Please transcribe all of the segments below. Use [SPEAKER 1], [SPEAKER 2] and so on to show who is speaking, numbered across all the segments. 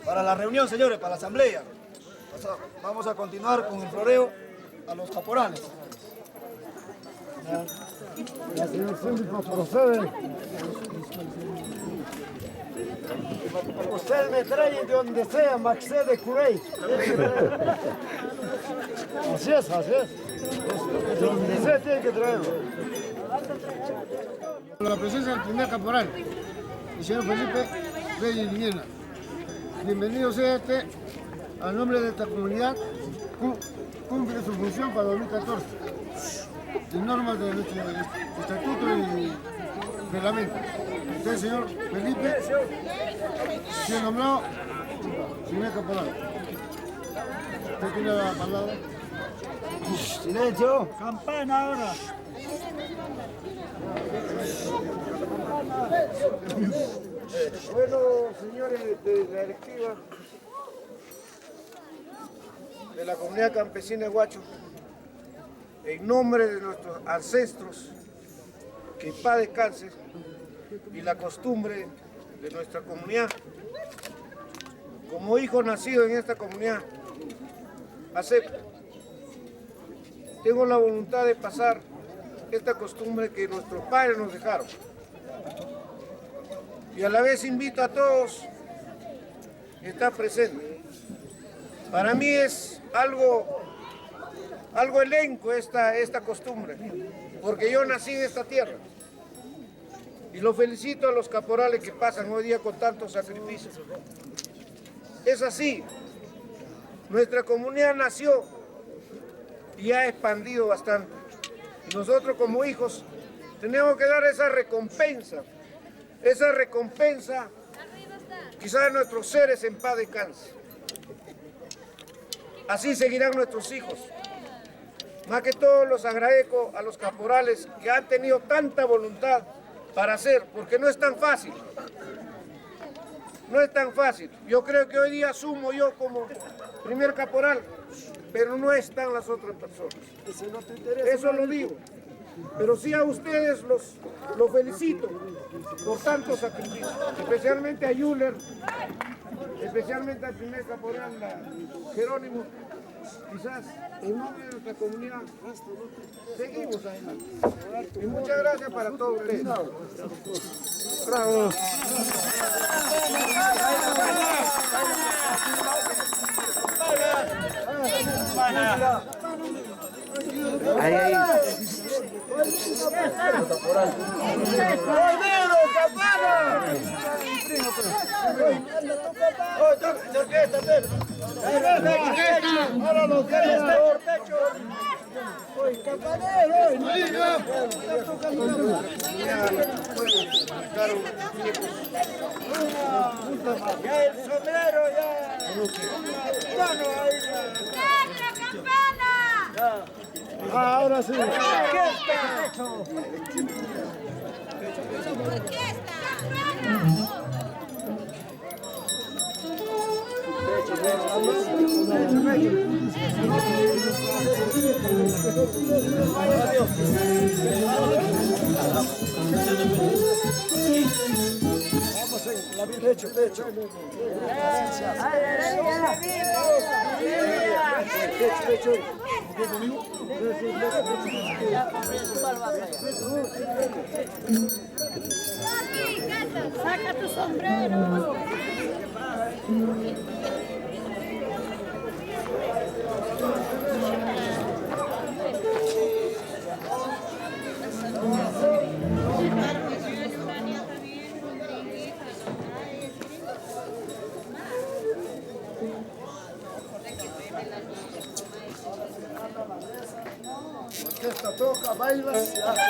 [SPEAKER 1] Para la reunión, señores, para la asamblea. Vamos a continuar con el floreo a los caporales.
[SPEAKER 2] La señor síndico procede. Usted me trae de donde sea, Maxé de Curey. Así es, así es. De donde sea tiene que traerlo.
[SPEAKER 3] Con la presencia del primer caporal, el señor Felipe Reyes Villena. Bienvenido sea este, a nombre de esta comunidad, cumple su función para 2014, en normas de nuestro estatuto y reglamento. Usted, señor Felipe, se ha nombrado primer caporal. Usted tiene la palabra.
[SPEAKER 2] Silencio.
[SPEAKER 4] Campana ahora.
[SPEAKER 2] Bueno, señores de la directiva de la comunidad campesina de Huacho, en nombre de nuestros ancestros, que en paz descanse, y la costumbre de nuestra comunidad, como hijo nacido en esta comunidad, acepto. Tengo la voluntad de pasar esta costumbre que nuestros padres nos dejaron. Y a la vez invito a todos a estar presentes. Para mí es algo elenco esta costumbre, porque yo nací en esta tierra. Y lo felicito a los caporales que pasan hoy día con tantos sacrificios. Es así, nuestra comunidad nació y ha expandido bastante. Y nosotros como hijos tenemos que dar esa recompensa quizás nuestros seres en paz descansen. Así seguirán nuestros hijos. Más que todo los agradezco a los caporales que han tenido tanta voluntad para hacer, porque no es tan fácil. No es tan fácil. Yo creo que hoy día asumo yo como primer caporal, pero no están las otras personas. Eso lo digo. Pero sí a ustedes los felicito por tanto sacrificio, especialmente a Yuler, especialmente al primer caporal Jerónimo. Quizás en nombre de nuestra comunidad seguimos adelante. Y muchas gracias para todos ustedes. Bravo.
[SPEAKER 1] Ahí, ahí.
[SPEAKER 2] El sombrero ya. Ahora sí. Pecho.
[SPEAKER 5] Saca tu sombrero.
[SPEAKER 2] Orquesta toca, baila, se hace.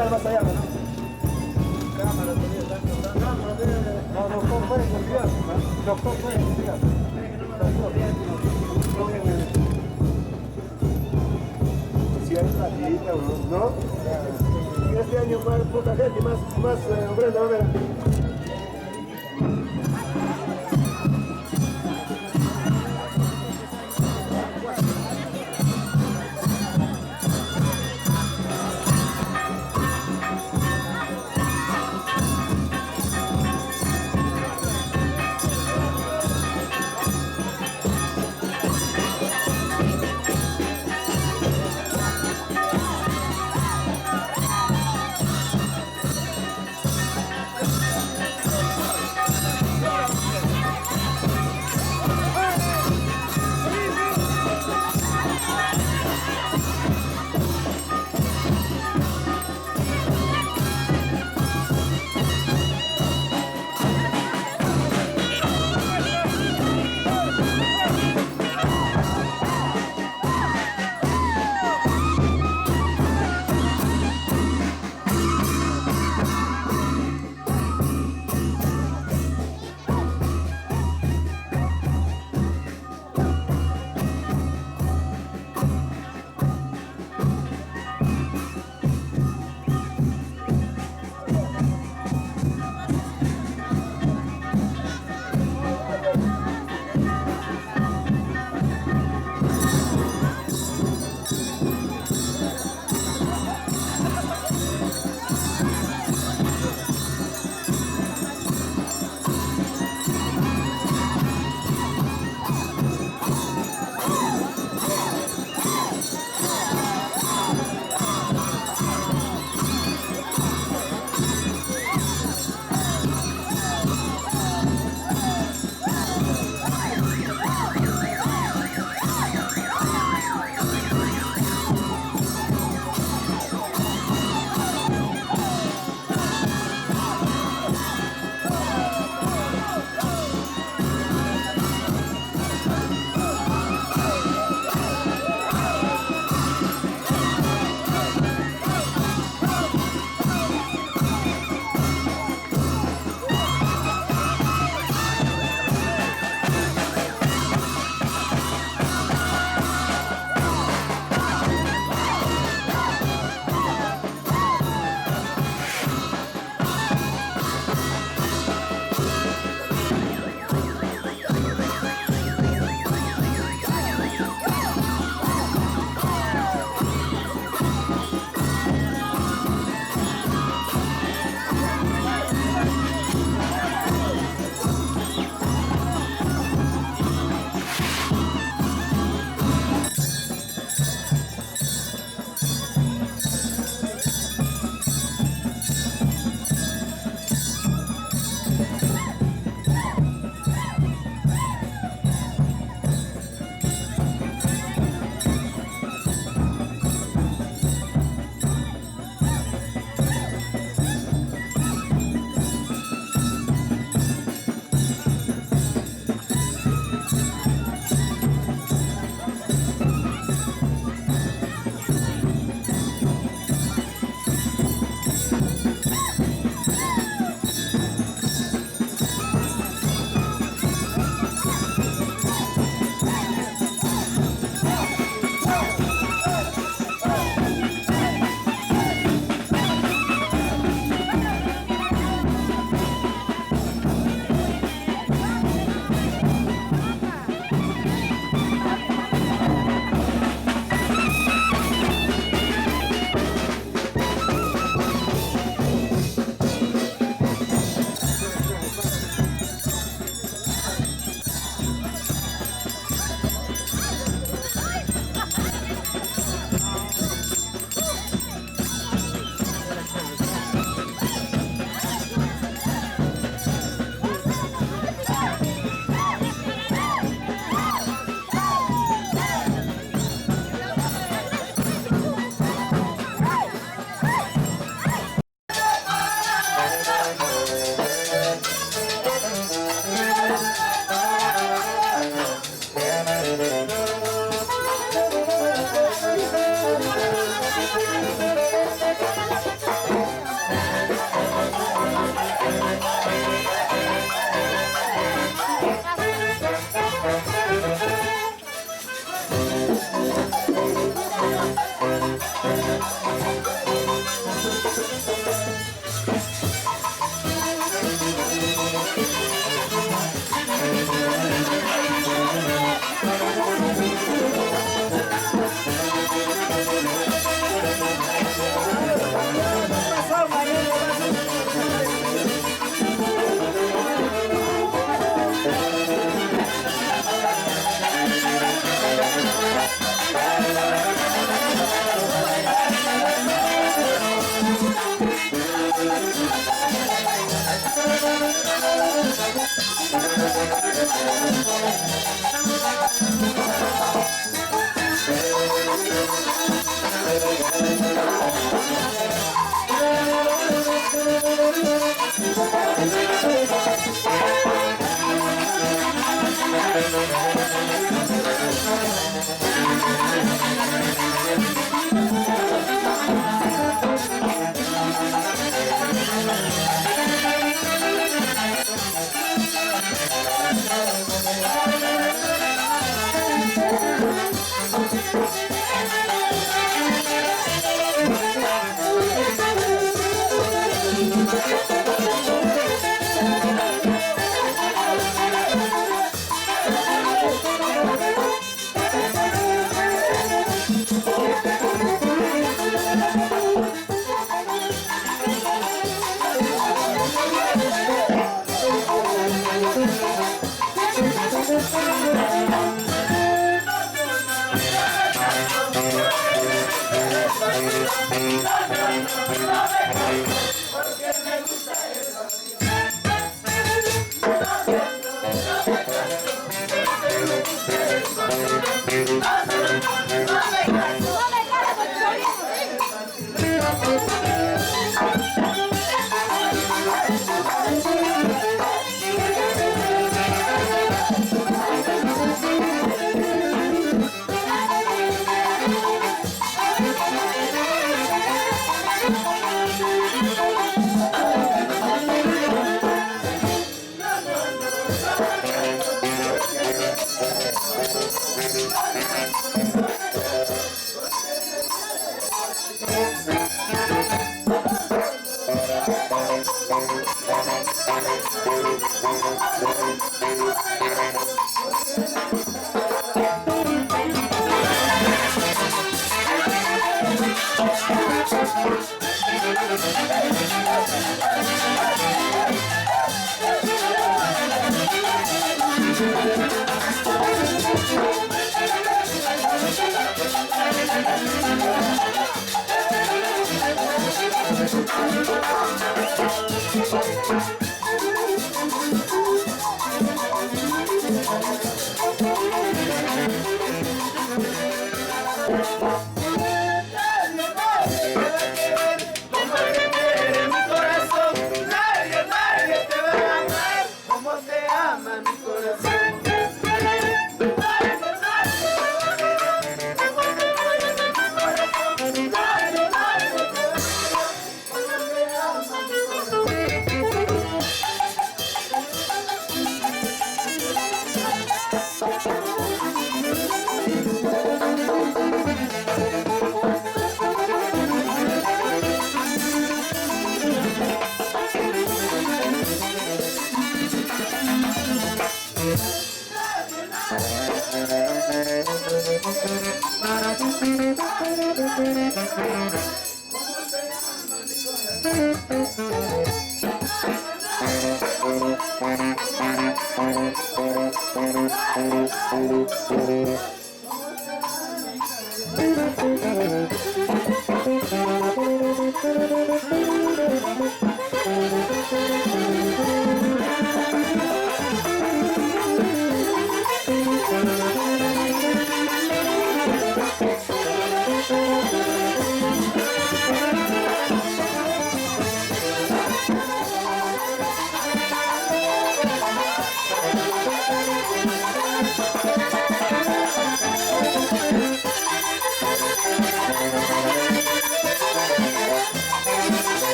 [SPEAKER 1] pasar más allá, ¿no? No, doctor puede confiar. Doctor puede confiar. Si hay platita, ¿no? Este año más poca gente, más ofrenda va a haber.